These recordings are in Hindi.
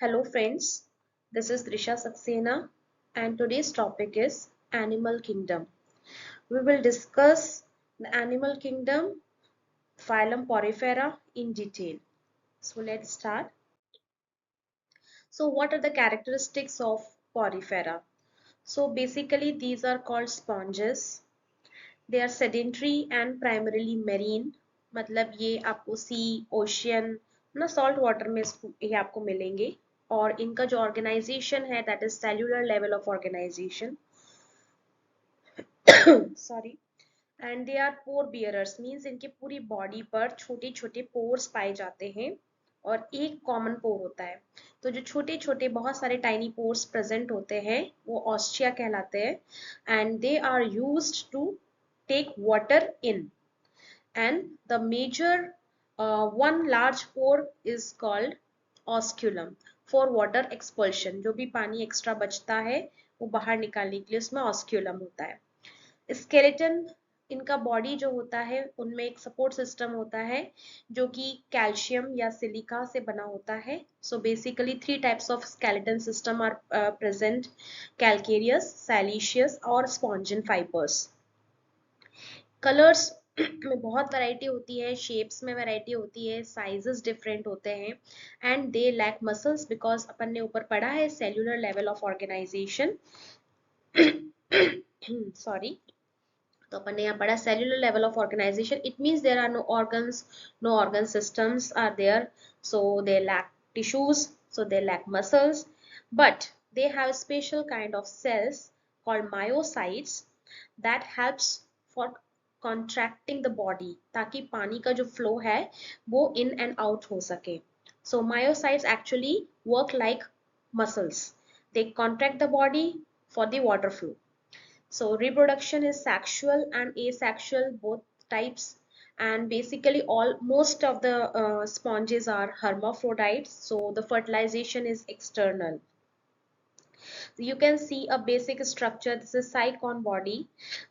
Hello friends, this is Trisha Saxena and today's topic is Animal Kingdom. We will discuss the Animal Kingdom, phylum Porifera in detail. So let's start. So what are the characteristics of Porifera? So basically these are called sponges. They are sedentary and primarily marine. मतलब ये आपको सी, ओशियन ना सॉल्ट वाटर में ये आपको मिलेंगे और इनका जो ऑर्गेनाइजेशन है that is cellular level of organisation sorry and they are pore bearers means इनकी पूरी बॉडी पर छोटे छोटे पोर्स पाए जाते हैं और एक कॉमन पोर होता है। तो जो छोटे छोटे बहुत सारे टाइनी पोर्स प्रेजेंट होते हैं वो ऑस्टिया कहलाते हैं and they are used to take water in and the major one large pore is called osculum for water expulsion। जो भी पानी एक्स्ट्रा बचता है वो बाहर निकालने के लिए उसमें osculum होता है। स्केलेटन इनका बॉडी जो होता है उनमें एक सपोर्ट सिस्टम होता है जो कि कैल्शियम या सिलिका से बना होता है। So basically three types of skeleton system are present, calcareous, siliceous और स्पॉन्जिन फाइबर्स। कलर्स में बहुत वैरायटी होती है, शेप्स में वैरायटी होती है, साइजेस डिफरेंट होते हैं and they lack muscles because अपन ने ऊपर पढ़ा है cellular level of organisation sorry. तो अपन ने यहाँ पढ़ा cellular level of organisation, it means there are no organs, no organ systems are there, so they lack tissues, so they lack muscles, but they have a special kind of cells called myocytes that helps for contracting the body ताकि पानी का जो फ्लो है वो इन एंड आउट हो सके। so myocytes actually work like muscles, they contract the body for the water flow। so reproduction is sexual and asexual both types, and basically all most of the sponges are hermaphrodites, so the fertilization is external। so you can see a basic structure, this is cycon body।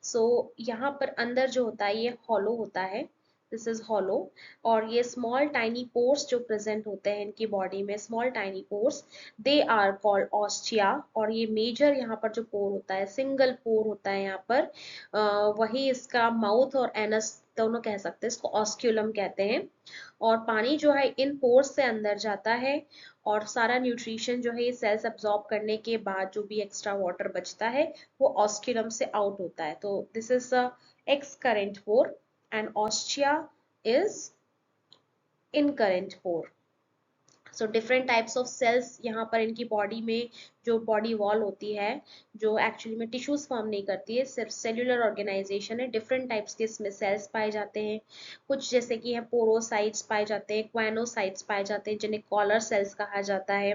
so यहाँ पर अंदर जो होता है ये hollow होता है, this is hollow, और ये small tiny pores जो present होते हैं इनकी body में, small tiny pores, they are called ostia। और ये major यहाँ पर जो pore होता है single pore होता है यहाँ पर, वही इसका mouth और anus दोनों कह सकते हैं, इसको osculum कहते हैं। और पानी जो है इन पोर्स से अंदर जाता है और सारा न्यूट्रिशन जो है ये सेल्स अब्सॉर्ब करने के बाद जो भी एक्स्ट्रा वाटर बचता है वो ऑस्क्यूलम से आउट होता है। तो this is the excurrent pore and ostia is incurrent pore. So different types of cells यहाँ पर इनकी बॉडी में जो बॉडी वॉल होती है जो एक्चुअली में टिश्यूज फॉर्म नहीं करती है, सिर्फ सेल्यूलर ऑर्गेनाइजेशन है। डिफरेंट टाइप्स के इसमें सेल्स पाए जाते हैं, कुछ जैसे कि है पोरोसाइट्स पाए जाते हैं, क्वानोसाइट्स पाए जाते हैं जिन्हें कॉलर सेल्स कहा जाता है।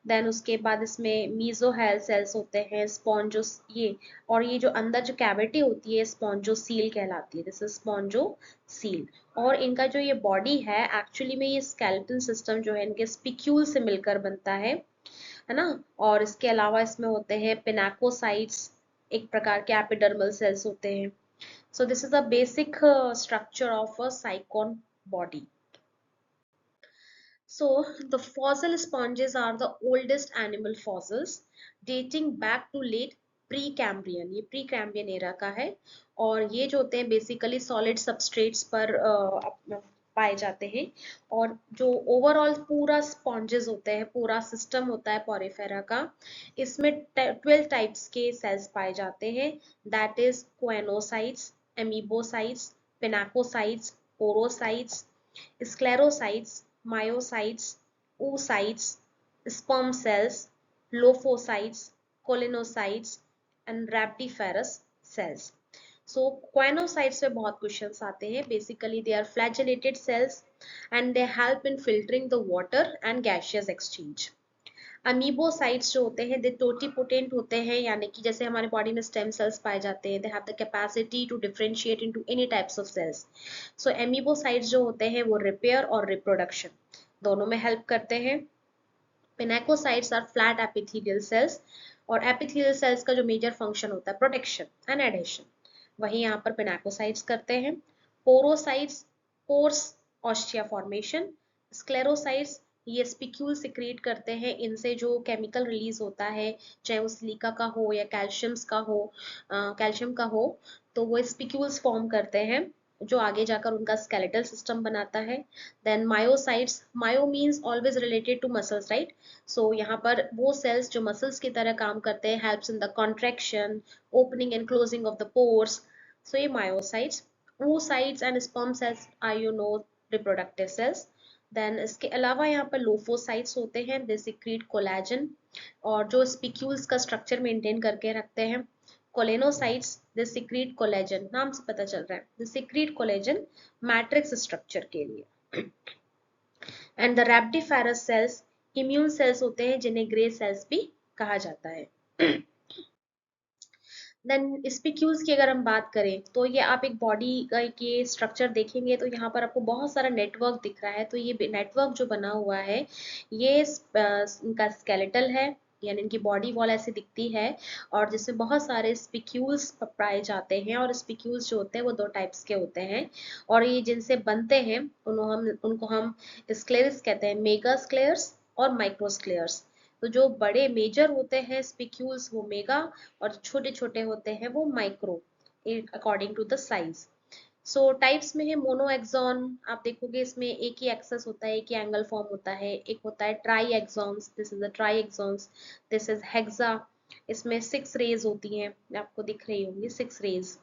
देन उसके बाद इसमें मीजोहेल सेल्स होते हैं, स्पॉन्जो ये, और ये जो अंदर जो कैविटी होती है स्पॉन्जोसील कहलाती है, दिस इज स्पॉन्जोसील। और इनका जो ये बॉडी है एक्चुअली में ये स्केलेटन सिस्टम जो है इनके स्पिक्यूल से मिलकर बनता है ना। और इसके अलावा इसमें होते हैं पिनाकोसाइट्स, एक प्रकार के एपिडर्मल सेल्स होते हैं। So this is the basic structure of a sycon body. So the fossil sponges are the oldest animal fossils dating back to late Precambrian। ये Precambrian era का है और ये जो होते हैं बेसिकली सॉलिड सबस्ट्रेट्स पर पाए जाते हैं। और जो ओवरऑल पूरा स्पॉन्जेस होते हैं, पूरा सिस्टम होता है पोरिफेरा का, इसमें 12 टाइप्स के सेल्स पाए जाते हैं, that is choanocytes, amoebocytes, pinacocytes, porocytes, sclerocytes, myocytes, oocytes, sperm cells, lymphocytes, colonocytes and rhabdiferous cells। So quinocytes पे बहुत क्वेश्चंस आते हैं। Basically they are flagellated cells and they help in filtering the water and gaseous exchange। Amoebocytes जो होते हैं दे टोटीपोटेंट होते हैं, यानी कि जैसे हमारे बॉडी में स्टेम सेल्स पाए जाते हैं, they have the capacity to differentiate into any types of cells. So amoebocytes जो होते हैं वो रिपेयर और रिप्रोडक्शन दोनों में हेल्प करते हैं। Pinacocytes are flat epithelial cells, और एपिथेलियल सेल्स का जो मेजर फंक्शन होता है प्रोटेक्शन एंड एडेशन, वही यहाँ पर पिनाकोसाइट्स करते हैं। पोरोसाइट्स पोर्स ऑस्टिया फॉर्मेशन, स्क्लेरोसाइट्स ये स्पिक्यूल सिक्रीट करते हैं, इनसे जो केमिकल रिलीज होता है, चाहे वो सिलिका का हो या कैल्शियम्स का हो, कैल्शियम का हो, तो वो स्पिक्यूल्स फॉर्म करते हैं जो आगे जाकर उनका स्केलेटल सिस्टम बनाता है। Then myocytes, myo means always related to muscles, right. सो यहाँ पर वो सेल्स जो मसल्स की तरह काम करते हैं, helps in the contraction, opening and closing of the pores, so ये myocytes. oocytes and sperm cells are, you know, reproductive cells। Then इसके अलावा यहाँ पर लोफोसाइट्स होते हैं, दे सिक्रीट कोलेजन, और जो स्पिक्यूल्स का स्ट्रक्चर मेंटेन करके रखते हैं। कोलेनोसाइट्स, दे सिक्रीट कोलेजन, नाम से पता चल रहा है, they secrete collagen matrix structure के लिए। एंड द रैप्टिफेरस सेल्स इम्यून सेल्स होते हैं, जिन्हें ग्रे सेल्स भी कहा जाता है। देन स्पिक्यूल्स की अगर हम बात करें तो ये आप एक बॉडी का ये स्ट्रक्चर देखेंगे तो यहाँ पर आपको बहुत सारा नेटवर्क दिख रहा है। तो ये नेटवर्क जो बना हुआ है ये इनका स्केलेटल है, यानी इनकी बॉडी वॉल ऐसी दिखती है, और जिसमें बहुत सारे स्पिक्यूल्स पाए जाते हैं। और स्पिक्यूल्स जो होते हैं वो दो टाइप्स के होते हैं, और ये जिनसे बनते हैं उनको हम स्क्लेरस कहते हैं, मेगा स्क्लेयर्स और माइक्रोस्क्लेयर्स। तो जो बड़े मेजर होते हैं स्पिक्यूल्स वो मेगा, और छोटे छोटे होते हैं वो micro, according to the size. So types में है मोनो एक्सॉन, आप देखोगे इसमें एक ही एक्सेस होता है, एक ही एंगल फॉर्म होता है। एक होता है triaxons, this is the triaxons, this is hexa, इसमें 6 रेज होती हैं, आपको दिख रही होंगी 6 रेज।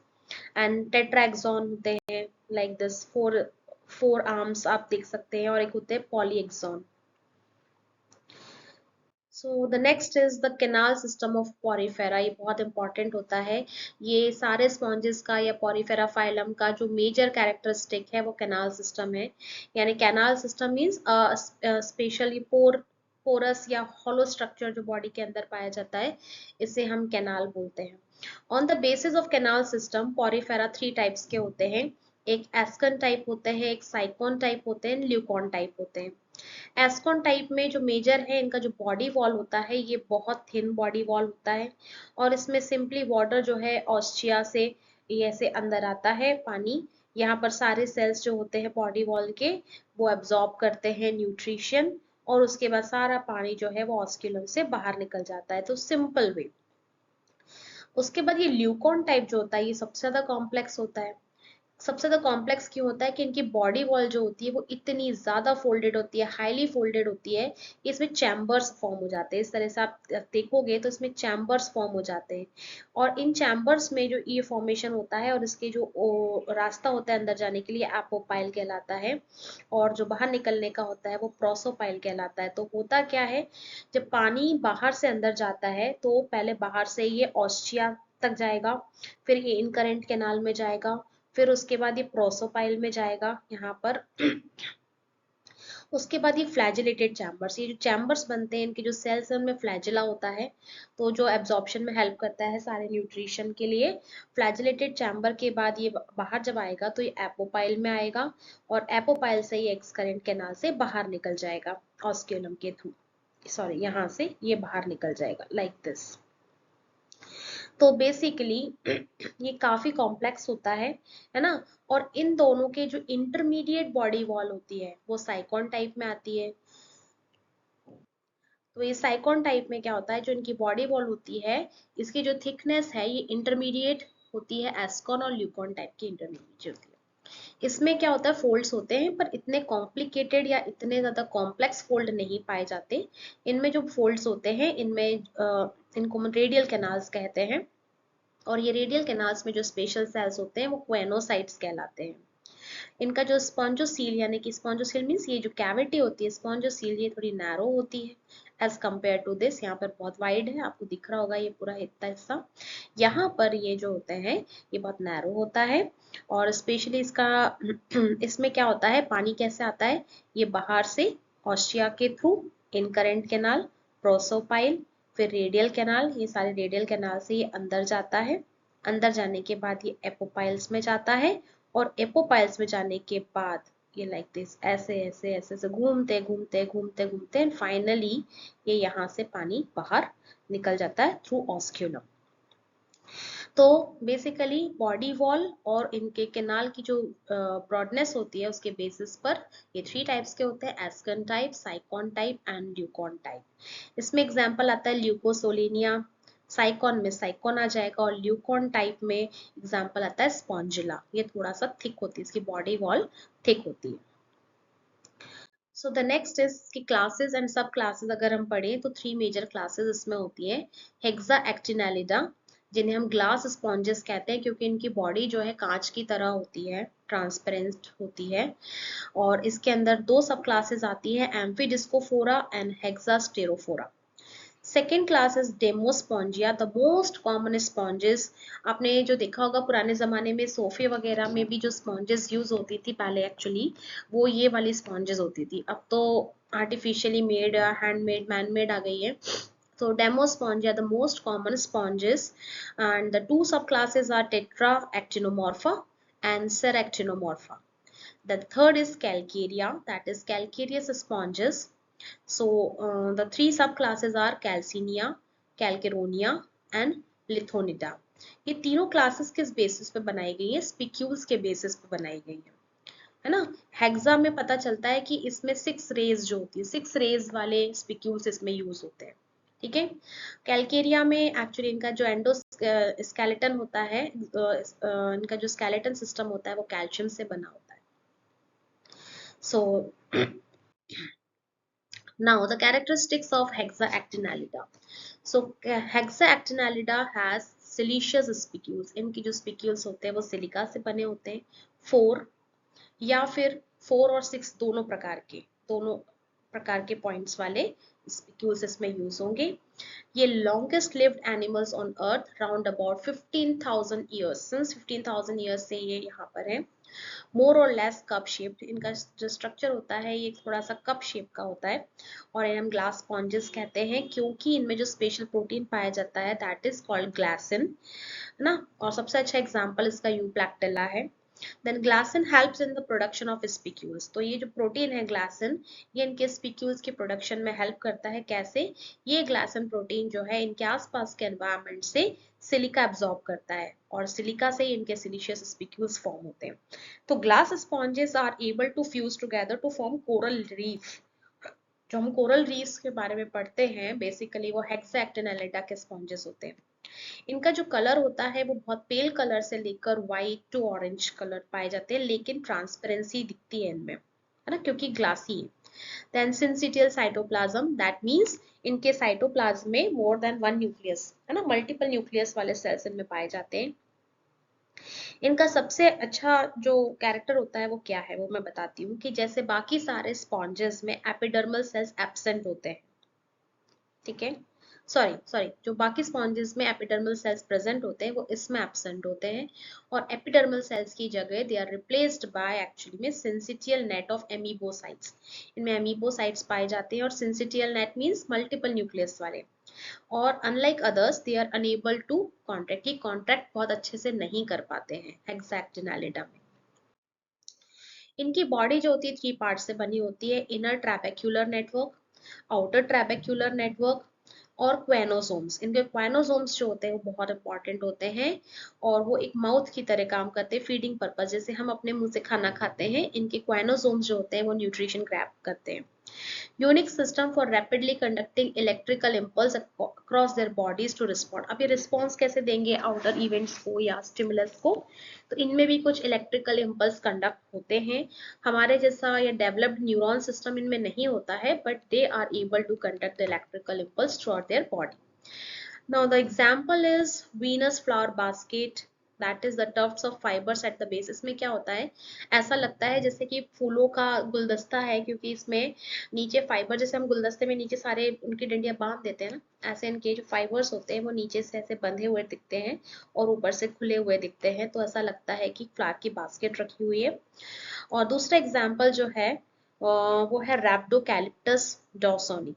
एंड टेट्राएक्सॉन होते हैं लाइक दिस, फोर आर्म्स आप देख सकते हैं, और एक होते हैं polyaxon. So the next is the canal system of Porifera, ये बहुत इंपॉर्टेंट होता है। ये सारे स्पॉन्जेस का या पॉरीफेरा फाइलम का जो मेजर कैरेक्टरिस्टिक है वो कैनाल सिस्टम है। यानी canal system means specially porous या हॉलो स्ट्रक्चर जो बॉडी के अंदर पाया जाता है, इसे हम कैनाल बोलते हैं। On the basis of canal system Porifera 3 types के होते हैं, एक एस्कन टाइप होते हैं, एक साइकोन टाइप होते हैं, ल्यूकॉन टाइप होते हैं। एस्कॉन टाइप में जो मेजर है, इनका जो बॉडी वॉल होता है ये बहुत थिन बॉडी वॉल होता है, और इसमें सिंपली वाटर जो है ऑस्टिया से ये ऐसे अंदर आता है पानी। यहाँ पर सारे सेल्स जो होते हैं बॉडी वॉल के वो एब्जॉर्ब करते हैं न्यूट्रिशन, और उसके बाद सारा पानी जो है वो ऑस्क्यूलम से बाहर निकल जाता है, तो सिंपल वे। उसके बाद ये ल्यूकॉन टाइप जो होता है ये सबसे ज्यादा कॉम्प्लेक्स होता है। सबसे ज्यादा कॉम्प्लेक्स क्यों होता है कि इनकी बॉडी वॉल जो होती है वो इतनी ज्यादा फोल्डेड होती है, हाईली फोल्डेड होती है, इसमें चैम्बर्स फॉर्म हो जाते हैं। इस तरह से आप देखोगे तो इसमें चैम्बर्स फॉर्म हो जाते हैं, और इन चैम्बर्स में जो ये फॉर्मेशन होता है और इसके जो रास्ता होता है अंदर जाने के लिए एपोपाइल कहलाता है, और जो बाहर निकलने का होता है वो प्रोसोपाइल कहलाता है। तो होता क्या है, जब पानी बाहर से अंदर जाता है तो पहले बाहर से ये ऑस्टिया तक जाएगा, फिर ये इनकरेंट कैनाल में जाएगा, फिर उसके बाद ये प्रोसोपाइल में जाएगा यहाँ पर। उसके बाद ये फ्लैजिलेटेड चैम्बर्स, ये जो चैम्बर्स बनते हैं इनके जो सेल्स हैं उनमें फ्लैजिला होता है, तो जो एब्जॉर्प्शन में हेल्प करता है सारे न्यूट्रिशन के लिए। फ्लैजिलेटेड चैम्बर के बाद ये बाहर जब आएगा तो ये एपोपाइल में आएगा, और एपोपाइल से ये एक्सकरेंट कैनाल से बाहर निकल जाएगा ऑस्क्यूलम के थ्रू, सॉरी यहाँ से ये बाहर निकल जाएगा लाइक दिस। तो बेसिकली ये काफी कॉम्प्लेक्स होता है ना। और इन दोनों के जो इंटरमीडिएट बॉडी वॉल होती है वो साइकॉन टाइप में आती है। तो ये साइकॉन टाइप में क्या होता है, जो इनकी बॉडी वॉल होती है इसकी जो थिकनेस है ये इंटरमीडिएट होती है, एस्कॉन और ल्यूकॉन टाइप की इंटरमीडिएट होती है। इसमें क्या होता है, फोल्ड्स होते हैं पर इतने कॉम्प्लिकेटेड या इतने ज्यादा कॉम्प्लेक्स फोल्ड नहीं पाए जाते। इनमें जो फोल्ड्स होते हैं इनमें इनको रेडियल कैनाल्स कहते हैं, और ये रेडियल कैनाल्स में जो स्पेशल सेल्स होते हैं वो क्वेनोसाइट्स कहलाते हैं। इनका जो स्पॉन्जोसील, यानी कि स्पॉन्जोसील मीन्स ये जो कैविटी होती है स्पॉन्जोसील, ये थोड़ी नैरो होती है एज कम्पेयर टू दिस। यहाँ पर बहुत वाइड है, आपको दिख रहा होगा ये पूरा इतना हिस्सा, यहाँ पर ये जो होते हैं ये बहुत नैरो होता है। और स्पेशली इसका इसमें क्या होता है, पानी कैसे आता है, ये बाहर से ऑस्टिया के थ्रू, इनकरेंट कैनाल, प्रोसोपाइल, फिर रेडियल कैनाल, ये सारे रेडियल कैनाल से ये अंदर जाता है। अंदर जाने के बाद ये एपोपाइल्स में जाता है, और एपोपाइल्स में जाने के बाद ये लाइक दिस ऐसे ऐसे ऐसे ऐसे घूमते घूमते घूमते घूमते एंड फाइनली ये यहाँ से पानी बाहर निकल जाता है थ्रू ऑस्क्यूलम। तो बेसिकली बॉडी वॉल और इनके केनाल की जो ब्रॉडनेस होती है उसके बेसिस पर ये 3 टाइप्स के होते हैं, ascon type, sycon type and leucon type. इसमें एग्जांपल आता है ल्यूकोसोलेनिया, साइकॉन में साइकॉन आ जाएगा, और ल्यूकॉन टाइप में एग्जांपल आता है स्पॉन्जिला। ये थोड़ा सा थिक होती है, इसकी बॉडी वॉल थिक होती है। सो द नेक्स्ट इज कि क्लासेस एंड सब क्लासेस अगर हम पढ़ें तो 3 मेजर क्लासेस इसमें होती है। हेक्सा एक्टिनैलिडा, जिन्हें हम ग्लास स्पॉन्जेस कहते हैं क्योंकि इनकी बॉडी जो है कांच की तरह होती है, ट्रांसपेरेंट होती है। और इसके अंदर 2 सब क्लासेस आती है, Amphidiscophora and Hexasterophora. Second class is Demospongiae, the most common sponges. आपने जो देखा होगा पुराने जमाने में सोफे वगैरह में भी जो स्पॉन्जेस यूज होती थी पहले, एक्चुअली वो ये वाली स्पॉन्जेस होती थी। अब तो आर्टिफिशियली मेड, हैंडमेड, मैनमेड आ गई है। So Demospongia, the most common sponges, and the 2 subclasses are Tetraactinomorpha and Seractinomorpha. The third is Calcarea, that is calcareous sponges. So the 3 subclasses are Calcinea, Calcaronia and Lithonida. ये तीनों क्लासेस किस बेसिस पे बनाई गई है? स्पिक्यूल्स के बेसिस पे बनाई गई है ना। हेक्सा में पता चलता है कि इसमें 6 रेज जो होती है, 6 रेज वाले स्पिक्यूल्स इसमें यूज होते हैं, ठीक है। कैलकेरिया में एक्चुअली इनका जो एंडो स्केलेटन होता है, इनका जो स्केलेटन सिस्टम होता है वो कैल्शियम से बना होता है। सो now the characteristics of hexaactinellida. So hexaactinellida has siliceous spicules. इनकी जो spicules होते हैं वो सिलिका से बने होते हैं। 4 या फिर 4 और 6 दोनों प्रकार के पॉइंट्स वाले spicules इसमें यूज होंगे। ये longest lived animals on earth, round about 15,000 years, since 15,000 years से ये यहाँ पर है। मोर और लेस कप शेप्ड, इनका जो स्ट्रक्चर होता है ये थोड़ा सा कप शेप का होता है, और इन्हें हम ग्लास स्पॉन्जेस कहते हैं क्योंकि इनमें जो स्पेशल प्रोटीन पाया जाता है दैट इज कॉल्ड ग्लासिन, है ना। और सबसे अच्छा एग्जांपल इसका यूप्लैक्टिला है। देन ग्लासिन helps in the production of spicules, तो ये जो प्रोटीन है ग्लासिन, ये इनके स्पिक्यूल्स के प्रोडक्शन में हेल्प करता है। कैसे? ये ग्लासिन प्रोटीन जो है इनके आसपास के एनवायरनमेंट से सिलिका एब्जॉर्ब करता है, और सिलिका से इनके सिलिशियस स्पिक्यूल्स फॉर्म होते हैं। तो glass sponges are able to fuse together to form coral reef. जो हम कोरल रीफ्स के बारे में पढ़ते हैं बेसिकली वो हेक्साएक्टिनेलिडा के स्पॉन्जेस होते हैं। इनका जो कलर होता है वो बहुत पेल कलर से लेकर व्हाइट टू ऑरेंज कलर पाए जाते हैं, लेकिन ट्रांसपेरेंसी दिखती है इनमें, है ना, क्योंकि ग्लासी है। Then syncytial cytoplasm, that means इनके साइटोप्लाज्म में मोर देन 1 न्यूक्लियस, है ना, मल्टीपल न्यूक्लियस वाले सेल्स इनमें पाए जाते हैं। इनका सबसे अच्छा जो कैरेक्टर होता है वो क्या है वो मैं बताती हूँ, कि जैसे बाकी सारे स्पॉन्जेस में एपिडर्मल सेल्स एब्सेंट होते हैं, ठीक है। सॉरी सॉरी, जो बाकी स्पॉन्जेस में एपिडर्मल सेल्स प्रेजेंट होते हैं वो इसमें एब्सेंट होते हैं, और एपिडर्मल सेल्स की जगह they are replaced by actually में सिंसिटियल नेट ऑफ एमीबोसाइट्स। इनमें एमीबोसाइट्स पाए जाते हैं, और syncytial net means multiple nucleus वाले। और unlike others they are unable to contract, की कॉन्ट्रैक्ट बहुत अच्छे से नहीं कर पाते हैं हेक्साएक्टिनेलिडा में। इनकी बॉडी जो होती है 3 पार्ट से बनी होती है, इनर ट्रैबेक्युलर नेटवर्क, आउटर ट्रैबेक्युलर नेटवर्क और क्वेनोसोम्स। इनके क्वेनोसोम्स जो होते हैं वो बहुत इंपॉर्टेंट होते हैं, और वो एक माउथ की तरह काम करते हैं फीडिंग पर्पज। जैसे हम अपने मुंह से खाना खाते हैं, इनके क्वेनोसोम्स जो होते हैं वो न्यूट्रिशन ग्रैब करते हैं। Unique system for rapidly conducting electrical impulse across their bodies to respond. अब ये रिस्पॉन्स कैसे देंगे आउटर इवेंट्स को या स्टिमुलस को? तो इनमें भी कुछ इलेक्ट्रिकल इम्पल्स कंडक्ट होते हैं। हमारे जैसा या डेवलप्ड न्यूरॉन सिस्टम इनमें नहीं होता है, but they are able to conduct the electrical impulse through their body. Now the example is Venus flower basket, that is the tufts of fibers at the base। इसमें क्या होता है, ऐसा लगता है जैसे कि फूलों का गुलदस्ता है, क्योंकि इसमें नीचे फाइबर, जैसे हम गुलदस्ते में नीचे सारे उनकी डंडियां बांध देते हैं ना, ऐसे इनके जो फाइबर्स होते हैं वो नीचे से ऐसे बंधे हुए दिखते हैं और ऊपर से खुले हुए दिखते हैं, तो ऐसा लगता है कि फ्लावर की बास्केट रखी हुई है। और दूसरा एग्जाम्पल जो है वो है रैप्डोकैलिप्टस डॉर्सोनी,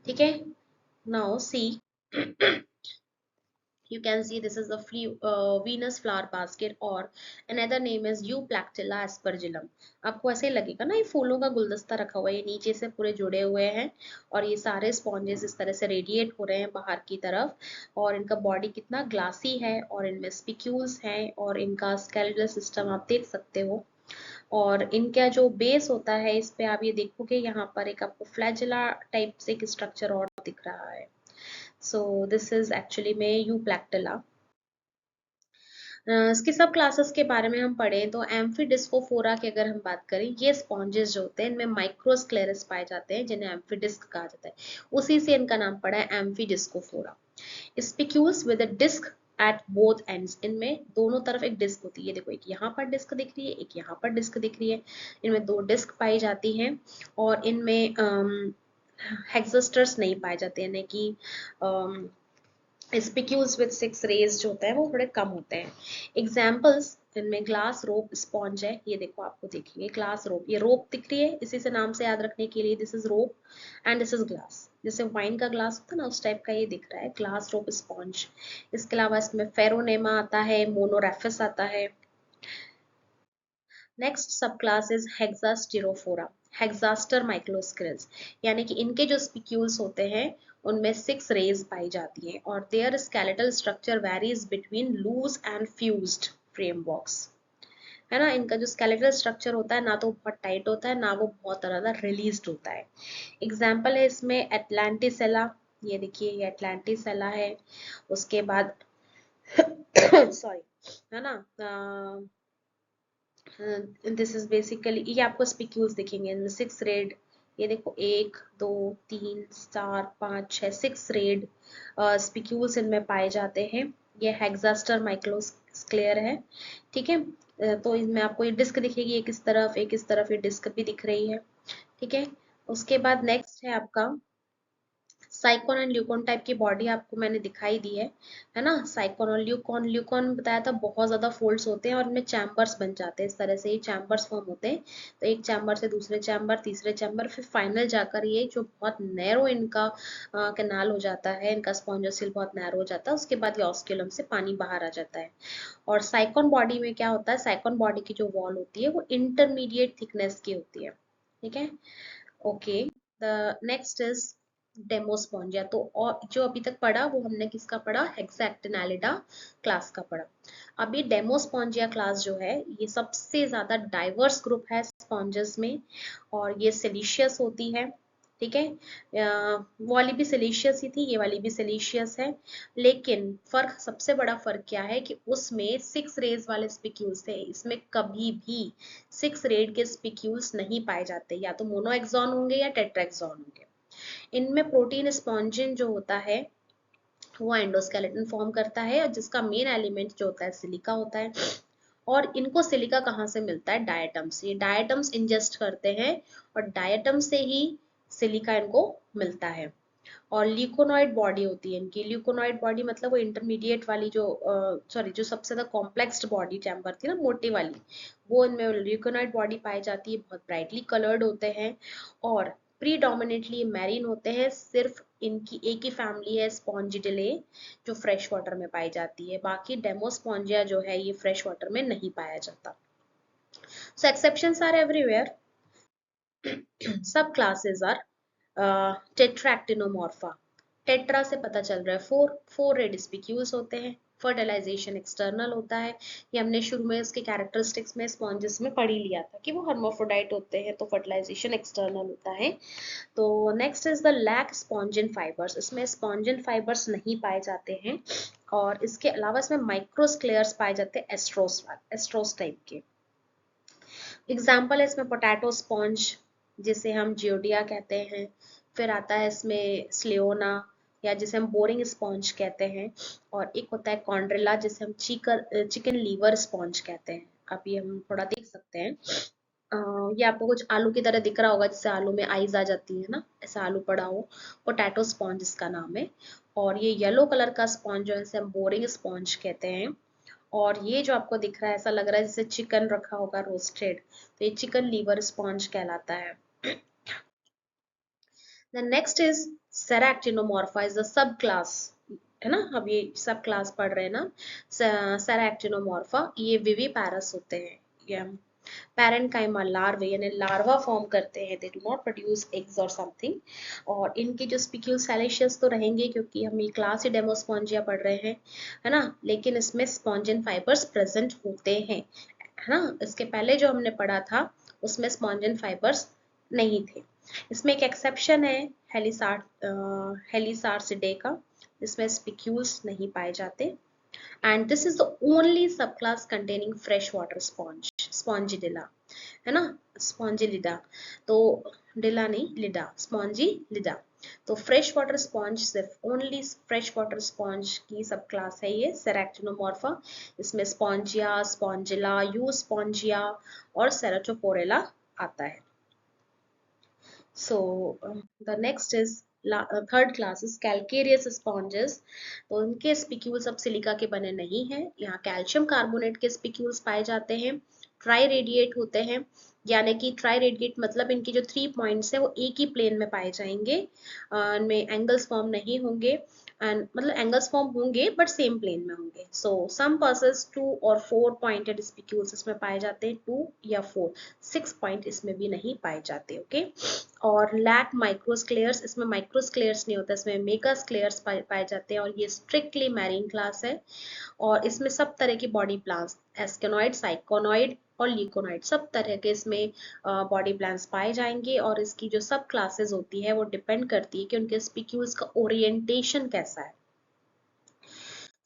ठीक है। Now see You can see this is the Venus flower basket, or another name is Euplactilla aspergillum. आपको ऐसे ही लगेगा ना, ये फूलों का गुलदस्ता रखा हुआ है, ये नीचे से पूरे जुड़े हुए हैं और ये सारे स्पॉन्जेस इस तरह से रेडिएट हो रहे हैं बाहर की तरफ, और इनका बॉडी कितना ग्लासी है और इनमें स्पिक्यूल्स हैं और इनका स्केलेटल सिस्टम आप देख सकते हो। और इनका जो बेस होता है इस पे आप ये देखोगे यहाँ पर एक आपको फ्लैजिला टाइप से एक स्ट्रक्चर और दिख रहा है। सो दिस इज एक्चुअली में यूप्लैक्टिला। इसके सब क्लासेस के बारे में हम पढ़ें तो एम्फीडिस्कोफोरा की अगर हम बात करें, ये स्पॉन्जेस जो होते हैं इनमें माइक्रोस्क्लेरस पाए जाते हैं जिन्हें एम्फीडिस्क कहा जाता है, उसी से इनका नाम पड़ा है Amphidiscophora. Spicules with a disc at both ends, इनमें दोनों तरफ एक डिस्क होती है, ये देखो एक यहाँ पर डिस्क दिख रही है, एक यहाँ पर डिस्क दिख रही है, इनमें दो डिस्क पाई जाती हैं और इनमें हेक्सोस्टर्स नहीं पाए जाते, यानी कि स्पिक्यूल्स विद 6 रेज जो होता है वो थोड़े कम होते हैं। एग्जाम्पल्स इनमें ग्लास रोप स्पॉन्ज है, ये देखो आपको देखेंगे ग्लास रोप, ये रोप दिख रही है इसी से नाम से याद रखने के लिए, this is rope and this is glass, जैसे वाइन का ग्लास होता है ना उस टाइप का ये दिख रहा है ग्लास रोप स्पॉन्ज। इसके अलावा इसमें फेरोनेमा आता है, मोनोरेफिस आता है। नेक्स्ट सब क्लास इज हेक्सास्टिरोफोरा, हेक्सास्टर माइक्रोस्क्रिल्स, यानी कि इनके जो स्पिक्यूल्स होते हैं उनमें 6 रेज पाई जाती हैं और their skeletal structure varies between loose and fused frameworks, है ना। इनका जो स्केलेटल स्ट्रक्चर होता है ना तो बहुत टाइट होता है ना वो बहुत ज्यादा रिलीज्ड होता है। एग्जाम्पल है इसमें एटलांटिसेला, ये देखिए ये एटलांटिसेला है। उसके बाद सॉरी, है ना, दिस इज बेसिकली, ये आपको स्पिक्यूल्स दिखेंगे इनमें 6 रेड, ये देखो 1 2 3 4 5 6 6 रेड स्पिक्यूल्स इनमें पाए जाते हैं। ये हेक्सास्टर माइक्रोस्क्लेयर है, ठीक है। तो इसमें आपको ये डिस्क दिखेगी एक इस तरफ एक इस तरफ, ये डिस्क भी दिख रही है, ठीक है। उसके बाद नेक्स्ट है आपका साइकोन एंड ल्यूकोन टाइप की बॉडी, आपको मैंने दिखाई दी है ना। साइकोन और ल्यूकोन, ल्यूकोन बताया था बहुत ज्यादा फोल्ड्स होते हैं और इनमें चैम्बर्स बन जाते हैं, इस तरह से ये चैम्बर्स फॉर्म होते हैं, तो एक चैम्बर से दूसरे चैम्बर तीसरे चैम्बर, फिर फाइनल जाकर ये जो बहुत नैरो इनका कैनाल हो जाता है, इनका स्पॉन्जोसिल बहुत नैरो हो जाता है, उसके बाद ये ऑस्क्यूलम से पानी बाहर आ जाता है। और साइकोन बॉडी में क्या होता है, साइकोन बॉडी की जो वॉल होती है वो इंटरमीडिएट थिकनेस की होती है, ठीक है। Okay, the next is Demospongiae. तो और जो अभी तक पढ़ा वो हमने किसका पढ़ा, हेक्साक्टिनालिडा क्लास का पढ़ा। अभी डेमोस्पोंजिया क्लास जो है ये सबसे ज्यादा डाइवर्स ग्रुप है स्पॉन्जेस में और ये सिलिशियस होती है, ठीक है। वो वाली भी सिलिशियस ही थी, ये वाली भी सिलिशियस है, लेकिन फर्क, सबसे बड़ा फर्क क्या है कि उसमें 6 रेज वाले स्पिक्यूल्स थे, इसमें कभी भी 6 रेड के स्पिक्यूल्स नहीं पाए जाते, या तो मोनोएक्सॉन होंगे या टेट्राएक्सॉन होंगे। इनमें प्रोटीन स्पॉन्जिन जो होता है वो एंडोस्केलेटन फॉर्म करता है और जिसका मेन एलिमेंट जो होता है सिलिका होता है। और इनको सिलिका कहाँ से मिलता है, डायटम से, ये डायटम्स इंजेस्ट करते हैं और डायटम से ही सिलिका इनको मिलता है। और ल्यूकोनॉइड बॉडी होती है इनकी, ल्यूकोनॉइड बॉडी मतलब वो इंटरमीडिएट वाली जो सॉरी जो सबसे ज्यादा कॉम्प्लेक्स बॉडी चैम्बर थी ना मोटी वाली, वो इनमें ल्यूकोनॉइड बॉडी पाई जाती है, बहुत ब्राइटली कलर्ड होते हैं और प्रीडोमिनेटली मैरीन होते हैं। सिर्फ इनकी एक ही फैमिली है स्पॉन्जिडिले जो फ्रेश वाटर में पाई जाती है, बाकी डेमोस्पोंजिया जो है ये फ्रेश वाटर में नहीं पाया जाता। सो एक्सेप्शंस आर एवरीवेयर। सब क्लासेस आर टेट्रैक्टिनोमॉर्फा, टेट्रा से पता चल रहा है फोर रेड स्पिक्यूल्स होते हैं, फर्टिलाइजेशन एक्सटर्नल होता है, ये हमने शुरू में इसके कैरेक्टरिस्टिक्स में स्पॉन्जेस में पढ़ ही लिया था कि वो हर्माफ्रोडाइट होते हैं तो फर्टिलाइजेशन एक्सटर्नल होता है। तो next is the lack spongin fibres, इसमें स्पॉन्जिन फाइबर्स नहीं पाए जाते हैं और इसके अलावा इसमें माइक्रोस्क्लेयर्स पाए जाते हैं एस्ट्रोस एस्ट्रोस टाइप के। एग्जाम्पल है इसमें पोटैटो स्पॉन्ज जिसे हम जियोडिया कहते हैं, फिर आता है इसमें स्लियोना या जिसे हम बोरिंग स्पॉन्ज कहते हैं, और एक होता है कॉन्ड्रिला जिसे हम चिकन लीवर स्पॉन्ज कहते हैं। अब ये हम थोड़ा देख सकते हैं, ये आपको कुछ आलू की तरह दिख रहा होगा, जिससे आलू में आइज आ जाती है ना, ऐसा आलू पड़ा हो, पोटैटो स्पॉन्ज इसका नाम है। और ये येलो कलर का स्पॉन्ज जो है इसे हम बोरिंग स्पॉन्ज कहते हैं। और ये जो आपको दिख रहा है ऐसा लग रहा है जैसे चिकन रखा होगा रोस्टेड, तो ये चिकन लीवर स्पॉन्ज कहलाता है। The next is Seractinomorpha is the subclass है ना, अब ये सब क्लास पढ़ रहे हैं ना, सेरा एक्टिनोमॉर्फा, ये विविपैरस होते हैं, ये पैरेंकाइमा लार्वे यानी लार्वा फॉर्म करते हैं, they do not produce eggs और समथिंग। और इनके जो स्पिक्यूल सैलिशियस तो रहेंगे क्योंकि हम ये क्लास ही डेमोस्पोंजिया पढ़ रहे हैं, है ना, लेकिन इसमें स्पॉन्जिन फाइबर्स प्रेजेंट होते हैं, है ना। इसके पहले जो हमने पढ़ा था उसमें स्पॉन्जिन फाइबर्स नहीं थे। इसमें एक एक्सेप्शन है हेलिसार्सिडे का, इसमें स्पिक्यूल्स नहीं पाए जाते। And this is the only subclass containing freshwater sponge, Spongidilla, है ना, Spongilida। तो डिला नहीं, लिडा, Spongilida। तो फ्रेश वाटर स्पॉन्ज सिर्फ ओनली फ्रेश वाटर स्पॉन्ज की सब क्लास है ये सेरेक्टिनोमॉर्फा। इसमें स्पॉन्जिया, स्पॉन्जिला, यू स्पॉन्जिया और सेरेटोपोरेला आता है। So the next is third class is calcareous sponges. तो उनके स्पिक्यूल्स अब सिलिका के बने नहीं हैं, यहाँ कैल्शियम कार्बोनेट के स्पिक्यूल्स पाए जाते हैं, ट्राई रेडिएट होते हैं, यानी कि ट्राई रेडिएट मतलब इनके जो 3 पॉइंट्स है वो एक ही प्लेन में पाए जाएंगे, इनमें एंगल्स फॉर्म नहीं होंगे, एंड मतलब एंगल्स फॉर्म होंगे बट सेम प्लेन में होंगे। सो सम पर्सस 2 और 4 पॉइंटेड स्पिक्यूल्स इसमें पाए जाते हैं, 2 या 4, 6 पॉइंट इसमें भी नहीं पाए जाते, ओके। और लैक माइक्रोस्क्लेयर्स, इसमें माइक्रोस्क्लेयर्स नहीं होता, इसमें मेगास्क्लेयर्स पाए जाते हैं, और ये स्ट्रिक्टली मैरीन क्लास है। और इसमें सब तरह की बॉडी प्लांट्स, एस्केनॉइड, साइकोनॉइड और ल्यूकोनॉइड, सब तरह के इसमें बॉडी प्लांट्स पाए जाएंगे। और इसकी जो सब क्लासेस होती है वो डिपेंड करती है कि उनके स्पिक्यूल्स का ओरिएंटेशन कैसा है।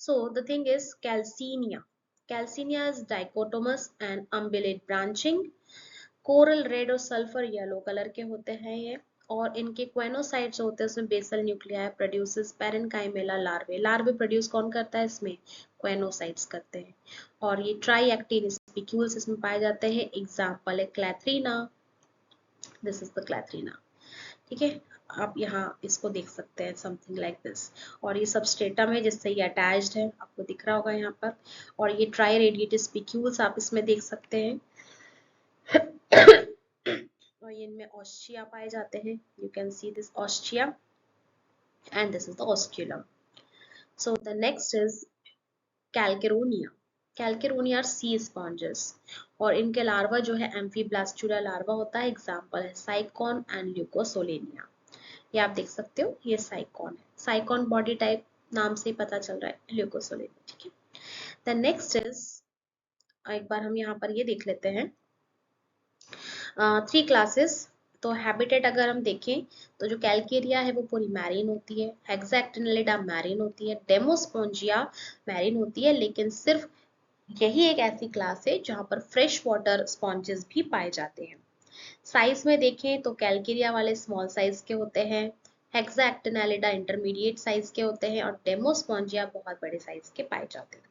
So the thing is calcenia. Calcenia is dichotomous and umbellate branching, coral red और सल्फर येलो कलर के होते हैं ये। और इनके क्वेनोसाइट्स होते हैं उसमें बेसल न्यूक्लियाई प्रोड्यूसेस पैरेन्काइमेला लार्वे, लार्वे प्रोड्यूस कौन करता है इसमें, क्वेनोसाइट्स करते हैं। और ये ट्राई एक्टिन स्पिक्यूल्स इसमें पाए जाते हैं, एग्जांपल है क्लैथरीना, दिस इज द क्लैथरीना, ठीक है। आप यहाँ इसको देख सकते हैं समथिंग लाइक दिस, और ये सबस्ट्रेटम है जिससे ये अटैच्ड है, आपको दिख रहा होगा यहाँ पर। और ये ट्राई रेडिएटेड स्पिक्यूल्स आप इसमें देख सकते हैं और ये इनमें ऑस्ट्रिया पाए जाते हैं, you can see this ostia and this is the ऑस्ट्रियलम। So the next is Calcaronea. Calcaronea are sea sponges, और इनके लार्वा जो है एम्फीब्लास्टुला लार्वा होता है, एग्जांपल है साइकॉन एंड ल्यूकोसोलेनिया। ये आप देख सकते हो, ये साइकॉन है, साइकॉन बॉडी टाइप नाम से पता चल रहा है, ल्यूकोसोलेनिया, ठीक है। द नेक्स्ट इज, एक बार हम यहाँ पर ये देख लेते हैं 3 क्लासेस। तो हैबिटेट अगर हम देखें तो जो कैल्केरिया है वो पूरी मैरीन होती है, हेक्साक्टिनेलिडा मैरीन होती है, डेमोस्पोंजिया मैरीन होती है, लेकिन सिर्फ यही एक ऐसी क्लास है जहां पर फ्रेश वाटर स्पॉन्जेस भी पाए जाते हैं। साइज में देखें तो कैल्केरिया वाले स्मॉल साइज के होते हैं, हेक्साक्टिनेलिडा इंटरमीडिएट साइज के होते हैं, और डेमोस्पोंजिया बहुत बड़े साइज के पाए जाते हैं।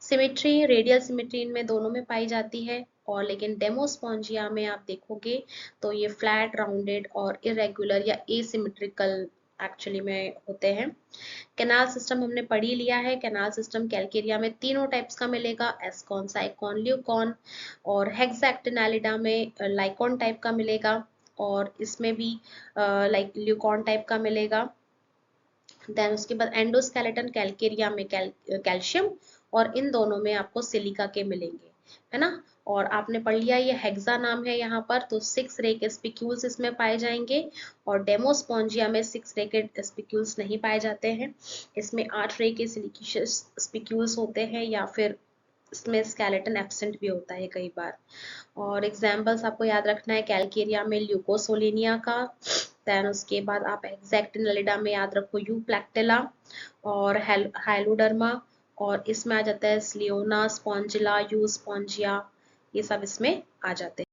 सिमेट्री, रेडियल सिमेट्री इनमें दोनों में पाई जाती है, और लेकिन डेमोस्पोंजिया में आप देखोगे तो ये फ्लैट, राउंडेड और इरेगुलर या एसिमेट्रिकल एक्चुअली में होते हैं। कैनाल सिस्टम हमने पढ़ ही लिया है, कैनाल सिस्टम कैल्केरिया में तीनों टाइप्स का मिलेगा, एस्कॉन, साइकॉन, ल्यूकॉन, और हेक्साक्टिनेलिडा में लाइकॉन टाइप का मिलेगा, और इसमें भी लाइक ल्यूकॉन टाइप का मिलेगा। देन उसके बाद एंडोस्केलेटन कैल्केरिया में कैल्शियम, और इन दोनों में आपको सिलिका के मिलेंगे, है ना। और आपने पढ़ लिया ये हेक्सा नाम है यहाँ पर, तो 6 रे के स्पिक्यूल्स इसमें पाए जाएंगे, और डेमोस्पोंजिया में 6 रे के स्पिक्यूल्स नहीं पाए जाते हैं, इसमें 8 रे के सिलिकियस स्पिक्यूल्स होते हैं, या फिर इसमें स्केलेटन एब्सेंट भी होता है कई बार। और एग्जाम्पल्स आपको याद रखना है कैल्केरिया में ल्यूकोसोलेनिया का, देन उसके बाद आप हेक्साक्टिनेलिडा में याद रखो यूप्लैक्टिला और हाइलोडर्मा, और इसमें आ जाता है स्लियोना, स्पॉन्जिला, यू स्पॉन्जिया, ये सब इसमें आ जाते हैं।